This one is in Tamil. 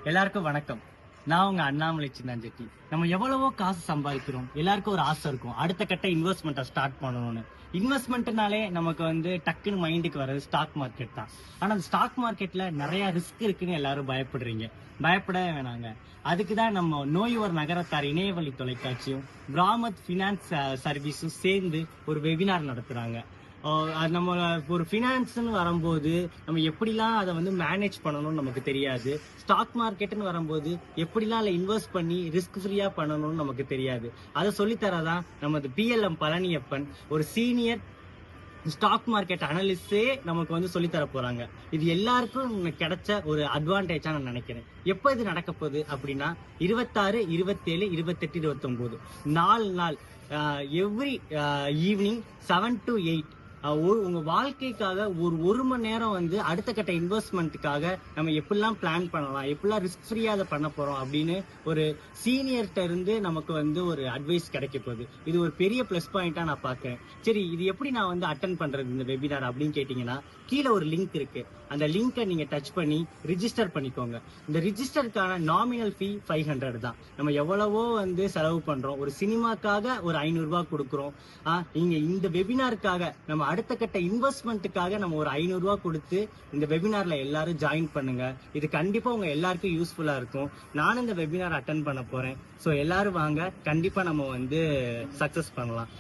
எல்லாருக்கும் வணக்கம். நான் உங்க அண்ணாமலை சின்னாஞ்செட்டி. நம்ம எவ்வளவோ காசு சம்பாதிக்கிறோம். எல்லாருக்கும் ஒரு ஆசை இருக்கும், அடுத்த கட்ட இன்வெஸ்ட்மெண்ட்டை ஸ்டார்ட் பண்ணணும்னு. இன்வெஸ்ட்மெண்ட்னாலே நமக்கு டக்குன்னு மைண்டுக்கு வர்றது ஸ்டாக் மார்க்கெட் தான். ஆனா அந்த ஸ்டாக் மார்க்கெட்ல நிறைய ரிஸ்க் இருக்குன்னு எல்லாரும் பயப்படுறீங்க. பயப்படவே வேணாங்க. அதுக்கு தான் நம்ம நோ யுவர் நகரத்தார் இணையவழி தொலைக்காட்சியும் பிராமத் ஃபினான்ஸ் சர்வீஸும் சேர்ந்து ஒரு வெபினார் நடத்துறாங்க. அது நம்ம ஒரு ஃபினான்ஸ்னு வரும்போது நம்ம எப்படிலாம் அதை மேனேஜ் பண்ணணும்னு நமக்கு தெரியாது. ஸ்டாக் மார்க்கெட்னு வரும்போது எப்படிலாம் அதில் இன்வெஸ்ட் பண்ணி ரிஸ்க் ஃப்ரீயா பண்ணணும்னு நமக்கு தெரியாது. அதை சொல்லித்தரதான் நமது PLM பழனியப்பன், ஒரு சீனியர் ஸ்டாக் மார்க்கெட் அனலிஸ்டே நமக்கு சொல்லித்தர போறாங்க. இது எல்லாருக்கும் கிடைச்ச ஒரு அட்வான்டேஜா நான் நினைக்கிறேன். எப்ப இது நடக்க போகுது அப்படின்னா 26, 27, 28, 29 4 நாள் எவ்ரி ஈவினிங் 7 to 8 உங்க வாழ்க்கைக்காக ஒரு மணி நேரம் அடுத்த கட்ட இன்வெஸ்ட்மெண்ட்டுக்காக நம்ம எப்படிலாம் பிளான் பண்ணலாம், எப்படிலாம் ரிஸ்க் ஃப்ரீயா அதை பண்ண போறோம் அப்படின்னு ஒரு சீனியர்கிட்ட இருந்து நமக்கு ஒரு அட்வைஸ் கிடைக்க போகுது. இது ஒரு பெரிய பிளஸ் பாயிண்டா நான் பாக்குறேன். சரி, இது எப்படி நான் அட்டன் பண்றது இந்த வெபினார் அப்படின்னு கேட்டீங்கன்னா, கீழே ஒரு லிங்க் இருக்கு. அந்த லிங்கை நீங்க டச் பண்ணி ரிஜிஸ்டர் பண்ணிக்கோங்க. இந்த ரிஜிஸ்டருக்கான நாமினல் ஃபீ 500 தான். நம்ம எவ்வளவோ செலவு பண்றோம். ஒரு சினிமாக்காக ஒரு 500 ரூபாய் கொடுக்குறோம். நீங்க இந்த வெபினாருக்காக நம்ம அடுத்த கட்ட இன்வெஸ்ட்மெண்ட்டுக்காக நம்ம ஒரு 500 ரூபாய் கொடுத்து இந்த வெபினார்ல எல்லாரும் ஜாயின் பண்ணுங்க. இது கண்டிப்பா உங்க எல்லாருக்கும் யூஸ்ஃபுல்லா இருக்கும். நானும் இந்த வெபினார் அட்டன் பண்ண போறேன். ஸோ எல்லாரும் வாங்க, கண்டிப்பா நம்ம சக்சஸ் பண்ணலாம்.